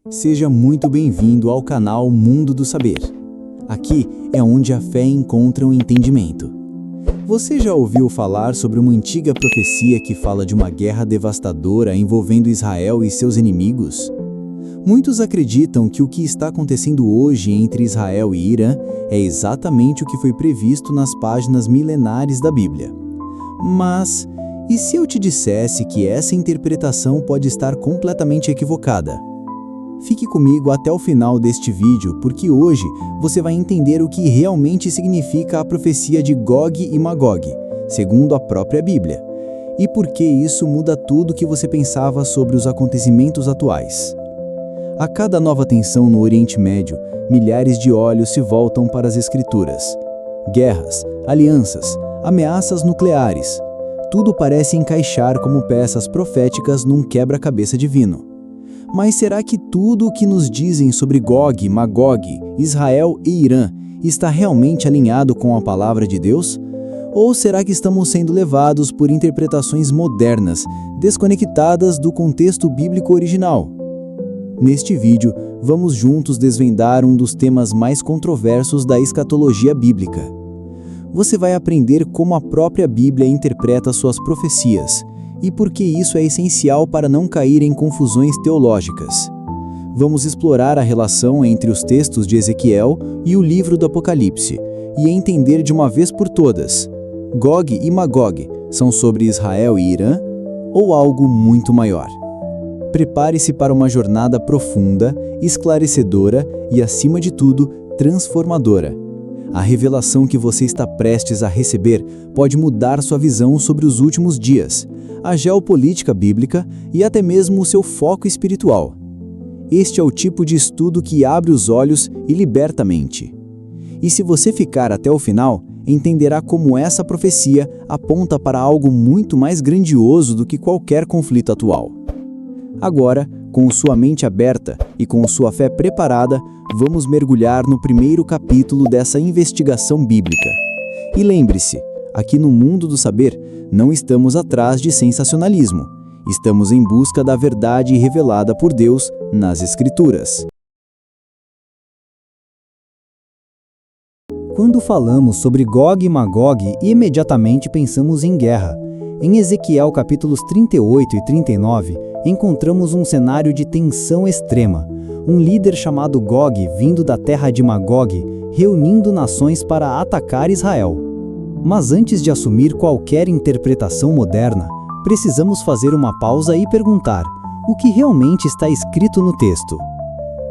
Seja muito bem-vindo ao canal Mundo do Saber. Aqui é onde a fé encontra um entendimento. Você já ouviu falar sobre uma antiga profecia que fala de uma guerra devastadora envolvendo Israel e seus inimigos? Muitos acreditam que o que está acontecendo hoje entre Israel e Irã é exatamente o que foi previsto nas páginas milenares da Bíblia. Mas, e se eu te dissesse que essa interpretação pode estar completamente equivocada? Fique comigo até o final deste vídeo, porque hoje você vai entender o que realmente significa a profecia de Gog e Magog, segundo a própria Bíblia, e por que isso muda tudo o que você pensava sobre os acontecimentos atuais. A cada nova tensão no Oriente Médio, milhares de olhos se voltam para as Escrituras. Guerras, alianças, ameaças nucleares, tudo parece encaixar como peças proféticas num quebra-cabeça divino. Mas será que tudo o que nos dizem sobre Gog, Magog, Israel e Irã está realmente alinhado com a palavra de Deus? Ou será que estamos sendo levados por interpretações modernas, desconectadas do contexto bíblico original? Neste vídeo, vamos juntos desvendar um dos temas mais controversos da escatologia bíblica. Você vai aprender como a própria Bíblia interpreta suas profecias, e por que isso é essencial para não cair em confusões teológicas. Vamos explorar a relação entre os textos de Ezequiel e o livro do Apocalipse, e entender de uma vez por todas: Gog e Magog são sobre Israel e Irã, ou algo muito maior? Prepare-se para uma jornada profunda, esclarecedora e, acima de tudo, transformadora. A revelação que você está prestes a receber pode mudar sua visão sobre os últimos dias, a geopolítica bíblica e até mesmo o seu foco espiritual. Este é o tipo de estudo que abre os olhos e liberta a mente. E se você ficar até o final, entenderá como essa profecia aponta para algo muito mais grandioso do que qualquer conflito atual. Agora, com sua mente aberta e com sua fé preparada, vamos mergulhar no primeiro capítulo dessa investigação bíblica. E lembre-se, aqui no Mundo do Saber, não estamos atrás de sensacionalismo. Estamos em busca da verdade revelada por Deus nas Escrituras. Quando falamos sobre Gog e Magog, imediatamente pensamos em guerra. Em Ezequiel capítulos 38 e 39, encontramos um cenário de tensão extrema. Um líder chamado Gog, vindo da terra de Magog, reunindo nações para atacar Israel. Mas antes de assumir qualquer interpretação moderna, precisamos fazer uma pausa e perguntar: o que realmente está escrito no texto?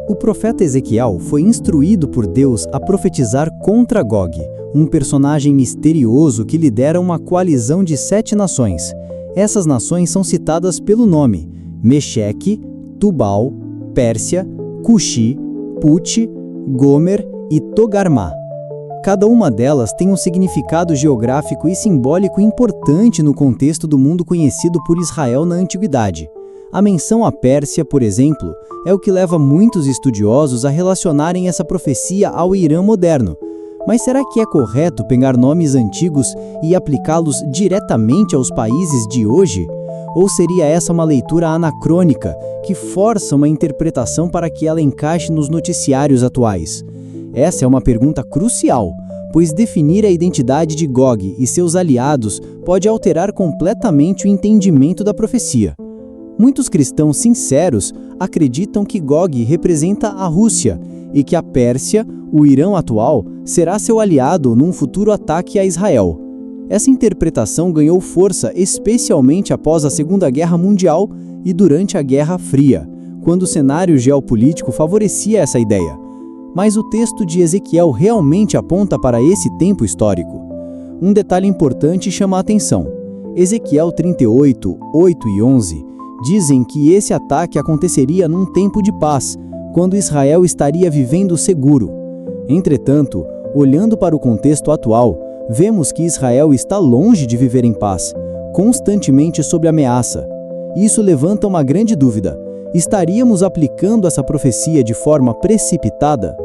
O profeta Ezequiel foi instruído por Deus a profetizar contra Gog, um personagem misterioso que lidera uma coalizão de 7 nações. Essas nações são citadas pelo nome: Mecheque, Tubal, Pérsia, Cuxi, Put, Gomer e Togarmá. Cada uma delas tem um significado geográfico e simbólico importante no contexto do mundo conhecido por Israel na Antiguidade. A menção à Pérsia, por exemplo, é o que leva muitos estudiosos a relacionarem essa profecia ao Irã moderno. Mas será que é correto pegar nomes antigos e aplicá-los diretamente aos países de hoje? Ou seria essa uma leitura anacrônica, que força uma interpretação para que ela encaixe nos noticiários atuais? Essa é uma pergunta crucial, pois definir a identidade de Gog e seus aliados pode alterar completamente o entendimento da profecia. Muitos cristãos sinceros acreditam que Gog representa a Rússia e que a Pérsia, o Irã atual, será seu aliado num futuro ataque a Israel. Essa interpretação ganhou força especialmente após a Segunda Guerra Mundial e durante a Guerra Fria, quando o cenário geopolítico favorecia essa ideia. Mas o texto de Ezequiel realmente aponta para esse tempo histórico. Um detalhe importante chama a atenção. Ezequiel 38, 8 e 11 dizem que esse ataque aconteceria num tempo de paz, quando Israel estaria vivendo seguro. Entretanto, olhando para o contexto atual, vemos que Israel está longe de viver em paz, constantemente sob ameaça. Isso levanta uma grande dúvida: estaríamos aplicando essa profecia de forma precipitada?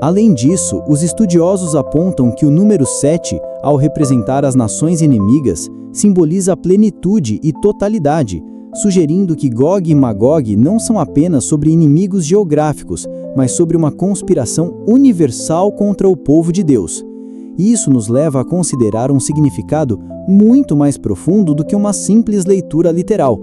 Além disso, os estudiosos apontam que o número 7, ao representar as nações inimigas, simboliza a plenitude e totalidade, sugerindo que Gog e Magog não são apenas sobre inimigos geográficos, mas sobre uma conspiração universal contra o povo de Deus. Isso nos leva a considerar um significado muito mais profundo do que uma simples leitura literal.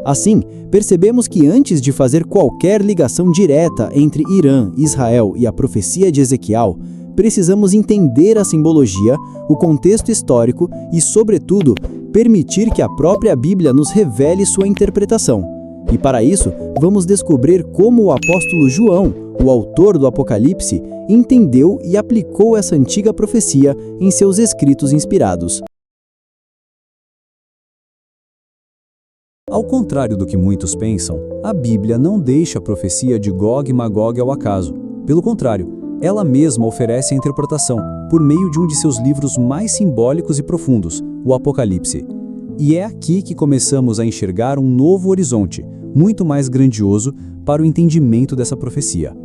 Assim, percebemos que antes de fazer qualquer ligação direta entre Irã, Israel e a profecia de Ezequiel, precisamos entender a simbologia, o contexto histórico e, sobretudo, permitir que a própria Bíblia nos revele sua interpretação. E para isso, vamos descobrir como o apóstolo João, o autor do Apocalipse, entendeu e aplicou essa antiga profecia em seus escritos inspirados. Ao contrário do que muitos pensam, a Bíblia não deixa a profecia de Gog e Magog ao acaso. Pelo contrário, ela mesma oferece a interpretação, por meio de um de seus livros mais simbólicos e profundos, o Apocalipse. E é aqui que começamos a enxergar um novo horizonte, muito mais grandioso, para o entendimento dessa profecia.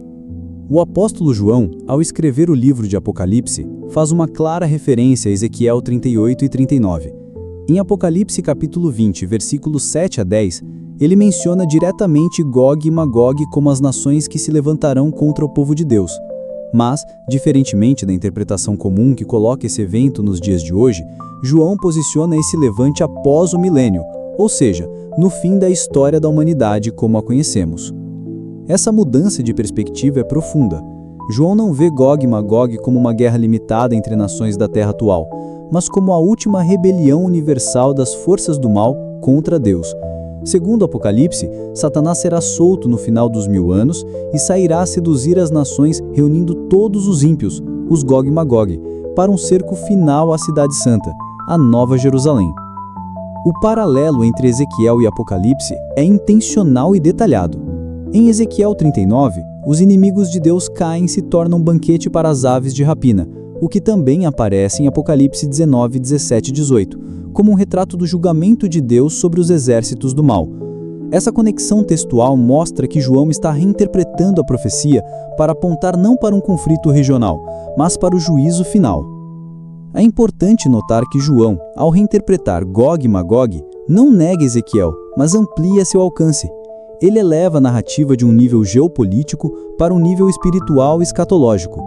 O apóstolo João, ao escrever o livro de Apocalipse, faz uma clara referência a Ezequiel 38 e 39. Em Apocalipse capítulo 20, versículos 7 a 10, ele menciona diretamente Gog e Magog como as nações que se levantarão contra o povo de Deus. Mas, diferentemente da interpretação comum que coloca esse evento nos dias de hoje, João posiciona esse levante após o milênio, ou seja, no fim da história da humanidade como a conhecemos. Essa mudança de perspectiva é profunda. João não vê Gog e Magog como uma guerra limitada entre nações da Terra atual, mas como a última rebelião universal das forças do mal contra Deus. Segundo o Apocalipse, Satanás será solto no final dos 1000 anos e sairá a seduzir as nações, reunindo todos os ímpios, os Gog e Magog, para um cerco final à Cidade Santa, a Nova Jerusalém. O paralelo entre Ezequiel e Apocalipse é intencional e detalhado. Em Ezequiel 39, os inimigos de Deus caem e se tornam banquete para as aves de rapina, o que também aparece em Apocalipse 19, 17 e 18, como um retrato do julgamento de Deus sobre os exércitos do mal. Essa conexão textual mostra que João está reinterpretando a profecia para apontar não para um conflito regional, mas para o juízo final. É importante notar que João, ao reinterpretar Gog e Magog, não nega Ezequiel, mas amplia seu alcance. Ele eleva a narrativa de um nível geopolítico para um nível espiritual e escatológico.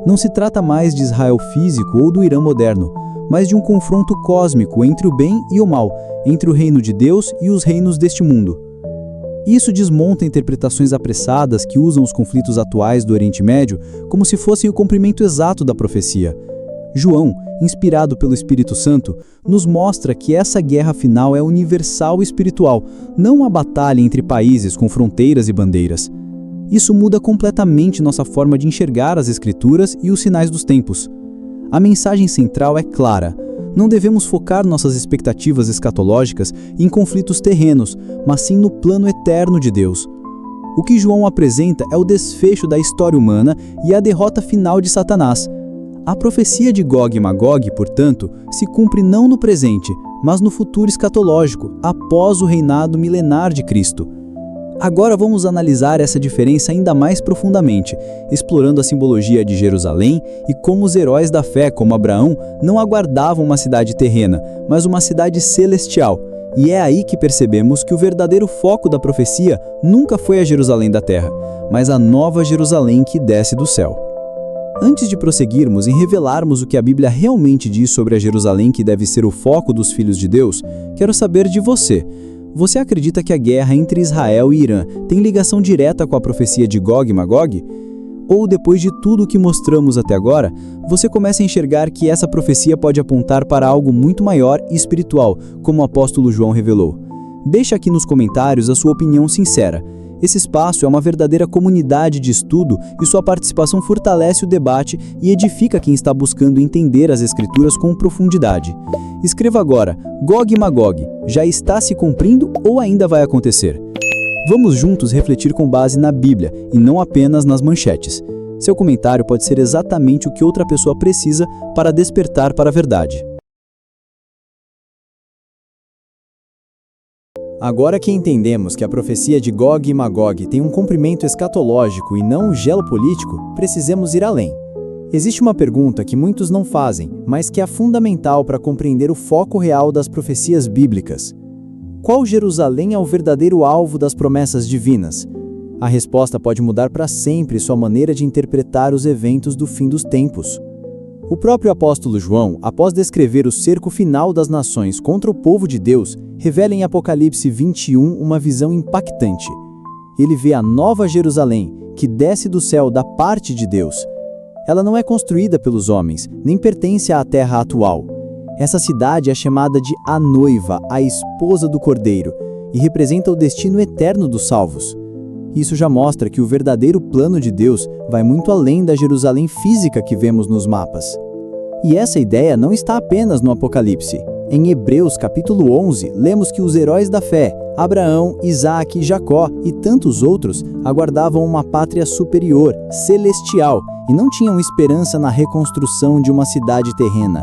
Não se trata mais de Israel físico ou do Irã moderno, mas de um confronto cósmico entre o bem e o mal, entre o reino de Deus e os reinos deste mundo. Isso desmonta interpretações apressadas que usam os conflitos atuais do Oriente Médio como se fossem o cumprimento exato da profecia. João, inspirado pelo Espírito Santo, nos mostra que essa guerra final é universal e espiritual, não uma batalha entre países com fronteiras e bandeiras. Isso muda completamente nossa forma de enxergar as Escrituras e os sinais dos tempos. A mensagem central é clara. Não devemos focar nossas expectativas escatológicas em conflitos terrenos, mas sim no plano eterno de Deus. O que João apresenta é o desfecho da história humana e a derrota final de Satanás. A profecia de Gog e Magog, portanto, se cumpre não no presente, mas no futuro escatológico, após o reinado milenar de Cristo. Agora vamos analisar essa diferença ainda mais profundamente, explorando a simbologia de Jerusalém e como os heróis da fé, como Abraão, não aguardavam uma cidade terrena, mas uma cidade celestial. E é aí que percebemos que o verdadeiro foco da profecia nunca foi a Jerusalém da terra, mas a nova Jerusalém que desce do céu. Antes de prosseguirmos em revelarmos o que a Bíblia realmente diz sobre a Jerusalém que deve ser o foco dos filhos de Deus, quero saber de você. Você acredita que a guerra entre Israel e Irã tem ligação direta com a profecia de Gog e Magog? Ou depois de tudo o que mostramos até agora, você começa a enxergar que essa profecia pode apontar para algo muito maior e espiritual, como o apóstolo João revelou? Deixe aqui nos comentários a sua opinião sincera. Esse espaço é uma verdadeira comunidade de estudo e sua participação fortalece o debate e edifica quem está buscando entender as Escrituras com profundidade. Escreva agora, Gog e Magog, já está se cumprindo ou ainda vai acontecer? Vamos juntos refletir com base na Bíblia e não apenas nas manchetes. Seu comentário pode ser exatamente o que outra pessoa precisa para despertar para a verdade. Agora que entendemos que a profecia de Gog e Magog tem um cumprimento escatológico e não geopolítico, precisamos ir além. Existe uma pergunta que muitos não fazem, mas que é fundamental para compreender o foco real das profecias bíblicas. qual Jerusalém é o verdadeiro alvo das promessas divinas? A resposta pode mudar para sempre sua maneira de interpretar os eventos do fim dos tempos. O próprio apóstolo João, após descrever o cerco final das nações contra o povo de Deus, revela em Apocalipse 21 uma visão impactante. Ele vê a nova Jerusalém, que desce do céu da parte de Deus. Ela não é construída pelos homens, nem pertence à terra atual. Essa cidade é chamada de a noiva, a esposa do Cordeiro, e representa o destino eterno dos salvos. Isso já mostra que o verdadeiro plano de Deus vai muito além da Jerusalém física que vemos nos mapas. E essa ideia não está apenas no Apocalipse. Em Hebreus capítulo 11, lemos que os heróis da fé, Abraão, Isaque, Jacó e tantos outros, aguardavam uma pátria superior, celestial, e não tinham esperança na reconstrução de uma cidade terrena.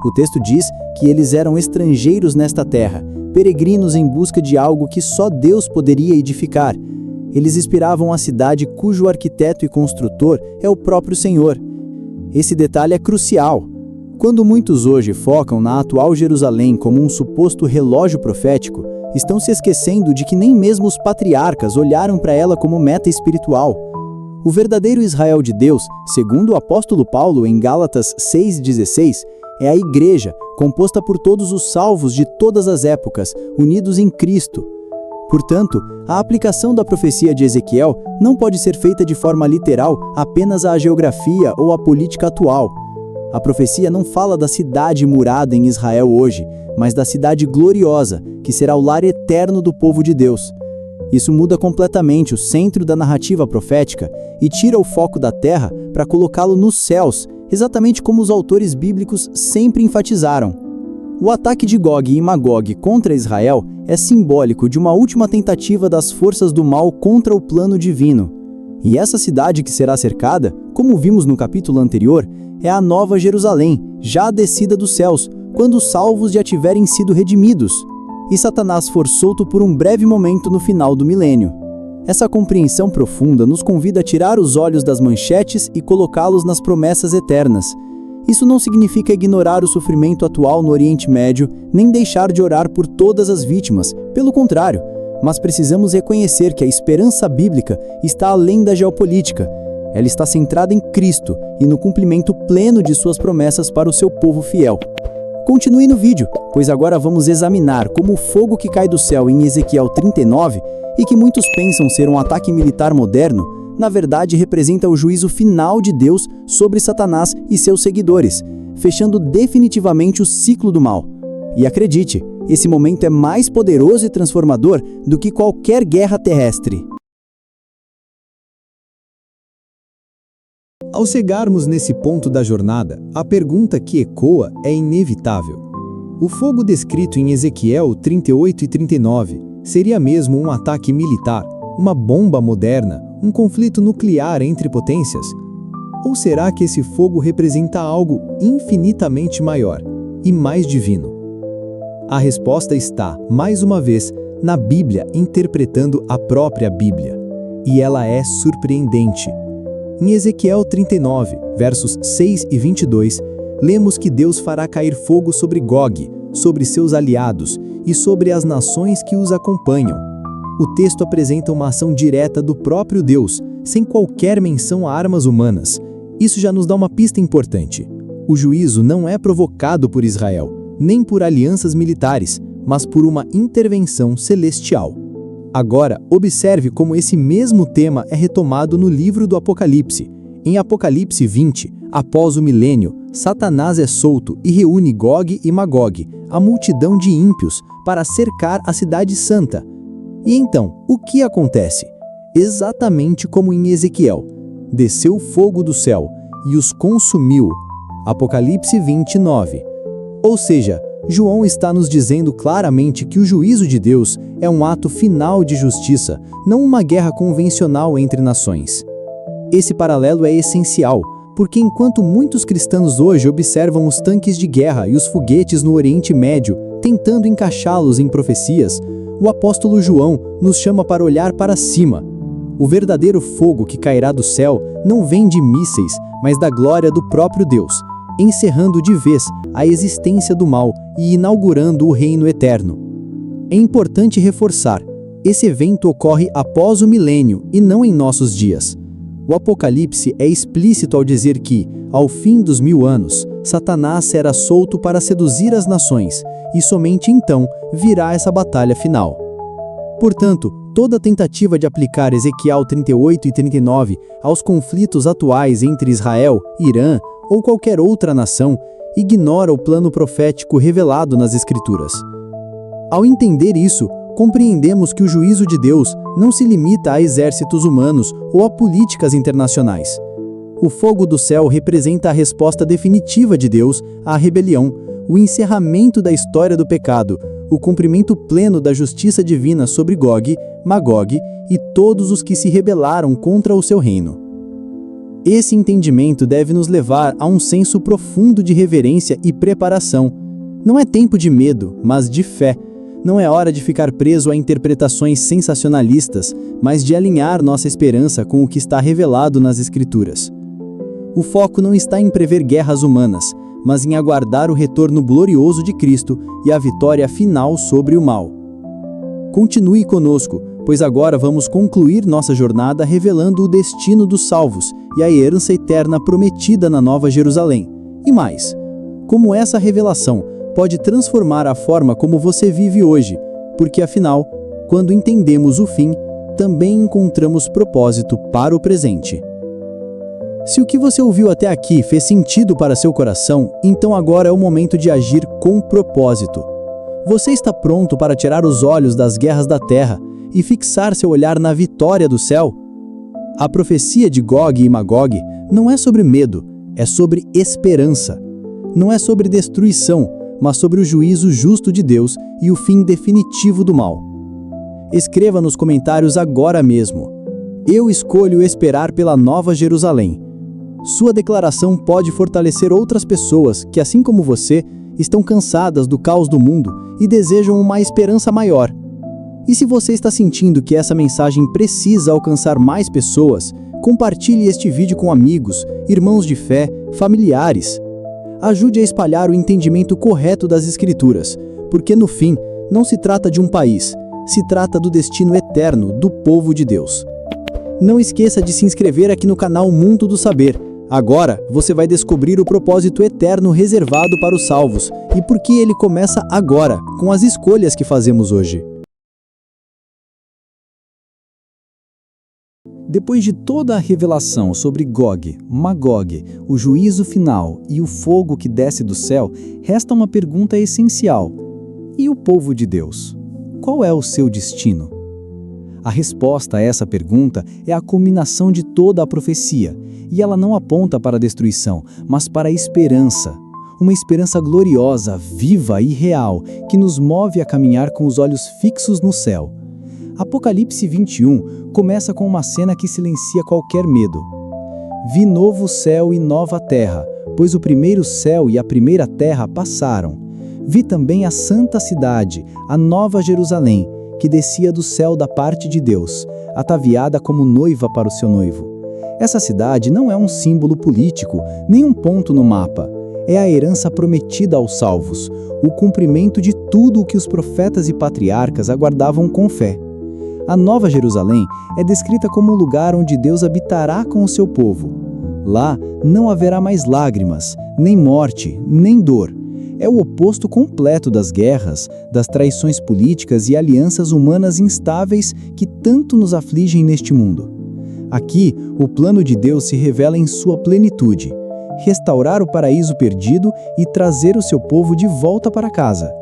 O texto diz que eles eram estrangeiros nesta terra, peregrinos em busca de algo que só Deus poderia edificar. Eles esperavam a cidade cujo arquiteto e construtor é o próprio Senhor. Esse detalhe é crucial. Quando muitos hoje focam na atual Jerusalém como um suposto relógio profético, estão se esquecendo de que nem mesmo os patriarcas olharam para ela como meta espiritual. O verdadeiro Israel de Deus, segundo o apóstolo Paulo em Gálatas 6,16, é a igreja, composta por todos os salvos de todas as épocas, unidos em Cristo. Portanto, a aplicação da profecia de Ezequiel não pode ser feita de forma literal apenas à geografia ou à política atual. A profecia não fala da cidade murada em Israel hoje, mas da cidade gloriosa, que será o lar eterno do povo de Deus. Isso muda completamente o centro da narrativa profética e tira o foco da terra para colocá-lo nos céus, exatamente como os autores bíblicos sempre enfatizaram. O ataque de Gog e Magog contra Israel é simbólico de uma última tentativa das forças do mal contra o plano divino. E essa cidade que será cercada, como vimos no capítulo anterior, é a nova Jerusalém, já descida dos céus, quando os salvos já tiverem sido redimidos, e Satanás for solto por um breve momento no final do milênio. Essa compreensão profunda nos convida a tirar os olhos das manchetes e colocá-los nas promessas eternas. Isso não significa ignorar o sofrimento atual no Oriente Médio, nem deixar de orar por todas as vítimas, pelo contrário, mas precisamos reconhecer que a esperança bíblica está além da geopolítica. Ela está centrada em Cristo e no cumprimento pleno de suas promessas para o seu povo fiel. Continue no vídeo, pois agora vamos examinar como o fogo que cai do céu em Ezequiel 39, e que muitos pensam ser um ataque militar moderno, na verdade representa o juízo final de Deus sobre Satanás e seus seguidores, fechando definitivamente o ciclo do mal. E acredite, esse momento é mais poderoso e transformador do que qualquer guerra terrestre. Ao chegarmos nesse ponto da jornada, a pergunta que ecoa é inevitável. O fogo descrito em Ezequiel 38 e 39 seria mesmo um ataque militar, uma bomba moderna, um conflito nuclear entre potências? Ou será que esse fogo representa algo infinitamente maior e mais divino? A resposta está, mais uma vez, na Bíblia interpretando a própria Bíblia. E ela é surpreendente. Em Ezequiel 39, versos 6 e 22, lemos que Deus fará cair fogo sobre Gog, sobre seus aliados e sobre as nações que os acompanham. O texto apresenta uma ação direta do próprio Deus, sem qualquer menção a armas humanas. Isso já nos dá uma pista importante. O juízo não é provocado por Israel, nem por alianças militares, mas por uma intervenção celestial. Agora, observe como esse mesmo tema é retomado no livro do Apocalipse. Em Apocalipse 20, após o milênio, Satanás é solto e reúne Gog e Magog, a multidão de ímpios, para cercar a cidade santa. E então, o que acontece? Exatamente como em Ezequiel. Desceu fogo do céu e os consumiu. Apocalipse 29. Ou seja, João está nos dizendo claramente que o juízo de Deus é um ato final de justiça, não uma guerra convencional entre nações. Esse paralelo é essencial, porque enquanto muitos cristãos hoje observam os tanques de guerra e os foguetes no Oriente Médio, tentando encaixá-los em profecias, o apóstolo João nos chama para olhar para cima. O verdadeiro fogo que cairá do céu não vem de mísseis, mas da glória do próprio Deus, encerrando de vez a existência do mal e inaugurando o reino eterno. É importante reforçar, esse evento ocorre após o milênio e não em nossos dias. O Apocalipse é explícito ao dizer que, ao fim dos 1000 anos, Satanás será solto para seduzir as nações, e somente então virá essa batalha final. Portanto, toda tentativa de aplicar Ezequiel 38 e 39 aos conflitos atuais entre Israel, Irã ou qualquer outra nação ignora o plano profético revelado nas Escrituras. Ao entender isso, compreendemos que o juízo de Deus não se limita a exércitos humanos ou a políticas internacionais. O fogo do céu representa a resposta definitiva de Deus à rebelião, o encerramento da história do pecado, o cumprimento pleno da justiça divina sobre Gog, Magog e todos os que se rebelaram contra o seu reino. Esse entendimento deve nos levar a um senso profundo de reverência e preparação. Não é tempo de medo, mas de fé. Não é hora de ficar preso a interpretações sensacionalistas, mas de alinhar nossa esperança com o que está revelado nas Escrituras. O foco não está em prever guerras humanas, mas em aguardar o retorno glorioso de Cristo e a vitória final sobre o mal. Continue conosco, pois agora vamos concluir nossa jornada revelando o destino dos salvos e a herança eterna prometida na Nova Jerusalém. E mais, como essa revelação pode transformar a forma como você vive hoje, porque afinal, quando entendemos o fim, também encontramos propósito para o presente. Se o que você ouviu até aqui fez sentido para seu coração, então agora é o momento de agir com propósito. Você está pronto para tirar os olhos das guerras da terra e fixar seu olhar na vitória do céu? A profecia de Gog e Magog não é sobre medo, é sobre esperança. Não é sobre destruição, mas sobre o juízo justo de Deus e o fim definitivo do mal. Escreva nos comentários agora mesmo: eu escolho esperar pela Nova Jerusalém. Sua declaração pode fortalecer outras pessoas que, assim como você, estão cansadas do caos do mundo e desejam uma esperança maior. E se você está sentindo que essa mensagem precisa alcançar mais pessoas, compartilhe este vídeo com amigos, irmãos de fé, familiares. Ajude a espalhar o entendimento correto das Escrituras, porque no fim, não se trata de um país, se trata do destino eterno do povo de Deus. Não esqueça de se inscrever aqui no canal Mundo do Saber. Agora, você vai descobrir o propósito eterno reservado para os salvos e por que ele começa agora, com as escolhas que fazemos hoje. Depois de toda a revelação sobre Gog, Magog, o juízo final e o fogo que desce do céu, resta uma pergunta essencial: e o povo de Deus? Qual é o seu destino? A resposta a essa pergunta é a culminação de toda a profecia, e ela não aponta para a destruição, mas para a esperança. Uma esperança gloriosa, viva e real, que nos move a caminhar com os olhos fixos no céu. Apocalipse 21 começa com uma cena que silencia qualquer medo. Vi novo céu e nova terra, pois o primeiro céu e a primeira terra passaram. Vi também a santa cidade, a nova Jerusalém, que descia do céu da parte de Deus, ataviada como noiva para o seu noivo. Essa cidade não é um símbolo político, nem um ponto no mapa. É a herança prometida aos salvos, o cumprimento de tudo o que os profetas e patriarcas aguardavam com fé. A Nova Jerusalém é descrita como um lugar onde Deus habitará com o seu povo. Lá não haverá mais lágrimas, nem morte, nem dor. É o oposto completo das guerras, das traições políticas e alianças humanas instáveis que tanto nos afligem neste mundo. Aqui, o plano de Deus se revela em sua plenitude: restaurar o paraíso perdido e trazer o seu povo de volta para casa.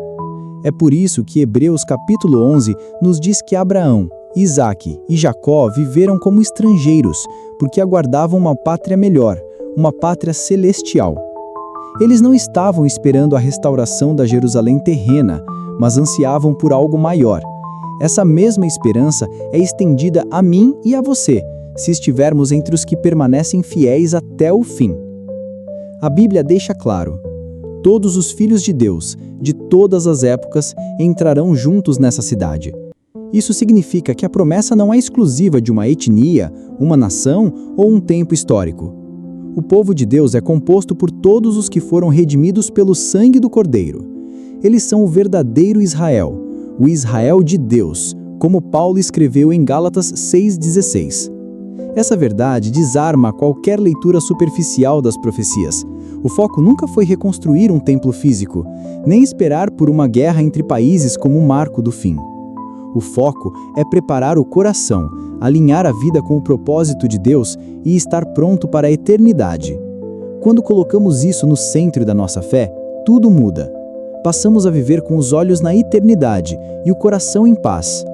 É por isso que Hebreus capítulo 11 nos diz que Abraão, Isaque e Jacó viveram como estrangeiros, porque aguardavam uma pátria melhor, uma pátria celestial. Eles não estavam esperando a restauração da Jerusalém terrena, mas ansiavam por algo maior. Essa mesma esperança é estendida a mim e a você, se estivermos entre os que permanecem fiéis até o fim. A Bíblia deixa claro: todos os filhos de Deus, de todas as épocas, entrarão juntos nessa cidade. Isso significa que a promessa não é exclusiva de uma etnia, uma nação ou um tempo histórico. O povo de Deus é composto por todos os que foram redimidos pelo sangue do Cordeiro. Eles são o verdadeiro Israel, o Israel de Deus, como Paulo escreveu em Gálatas 6,16. Essa verdade desarma qualquer leitura superficial das profecias. O foco nunca foi reconstruir um templo físico, nem esperar por uma guerra entre países como o marco do fim. O foco é preparar o coração, alinhar a vida com o propósito de Deus e estar pronto para a eternidade. Quando colocamos isso no centro da nossa fé, tudo muda. Passamos a viver com os olhos na eternidade e o coração em paz.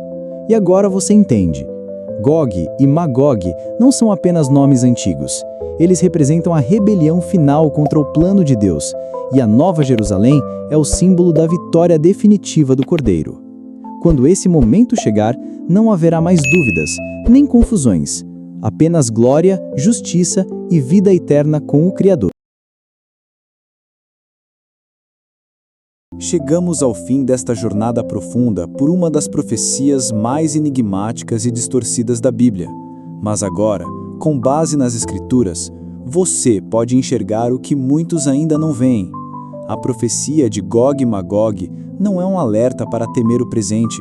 E agora você entende. Gog e Magog não são apenas nomes antigos. Eles representam a rebelião final contra o plano de Deus, e a Nova Jerusalém é o símbolo da vitória definitiva do Cordeiro. Quando esse momento chegar, não haverá mais dúvidas, nem confusões. Apenas glória, justiça e vida eterna com o Criador. Chegamos ao fim desta jornada profunda por uma das profecias mais enigmáticas e distorcidas da Bíblia. Mas agora, com base nas Escrituras, você pode enxergar o que muitos ainda não veem. A profecia de Gog e Magog não é um alerta para temer o presente,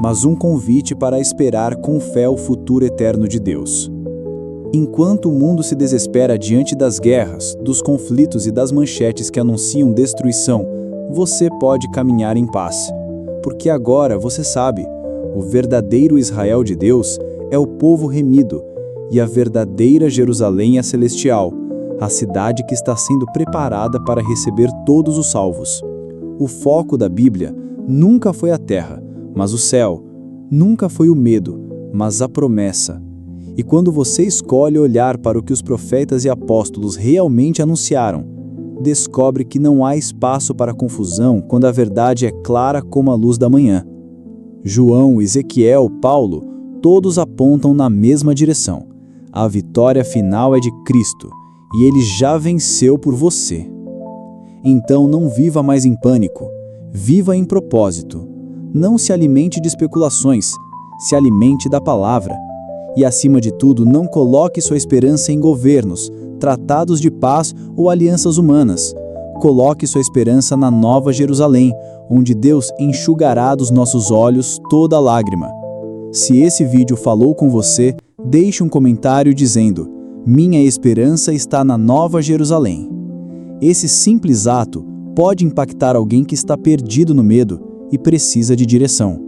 mas um convite para esperar com fé o futuro eterno de Deus. Enquanto o mundo se desespera diante das guerras, dos conflitos e das manchetes que anunciam destruição, você pode caminhar em paz. Porque agora você sabe, o verdadeiro Israel de Deus é o povo remido, e a verdadeira Jerusalém é celestial, a cidade que está sendo preparada para receber todos os salvos. O foco da Bíblia nunca foi a terra, mas o céu. Nunca foi o medo, mas a promessa. E quando você escolhe olhar para o que os profetas e apóstolos realmente anunciaram, descobre que não há espaço para confusão quando a verdade é clara como a luz da manhã. João, Ezequiel, Paulo, todos apontam na mesma direção. A vitória final é de Cristo, e Ele já venceu por você. Então não viva mais em pânico, viva em propósito. Não se alimente de especulações, se alimente da palavra. E acima de tudo, não coloque sua esperança em governos, tratados de paz ou alianças humanas. Coloque sua esperança na Nova Jerusalém, onde Deus enxugará dos nossos olhos toda lágrima. Se esse vídeo falou com você, deixe um comentário dizendo: "Minha esperança está na Nova Jerusalém". Esse simples ato pode impactar alguém que está perdido no medo e precisa de direção.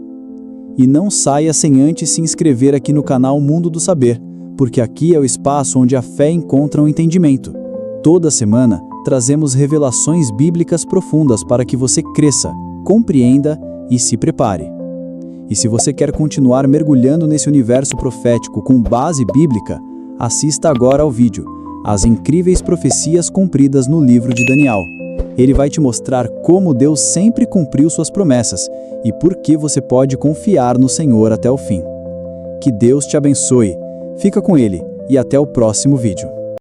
E não saia sem antes se inscrever aqui no canal Mundo do Saber, porque aqui é o espaço onde a fé encontra um entendimento. Toda semana trazemos revelações bíblicas profundas para que você cresça, compreenda e se prepare. E se você quer continuar mergulhando nesse universo profético com base bíblica, assista agora ao vídeo As Incríveis Profecias Cumpridas no Livro de Daniel. Ele vai te mostrar como Deus sempre cumpriu suas promessas e por que você pode confiar no Senhor até o fim. Que Deus te abençoe. Fica com Ele e até o próximo vídeo.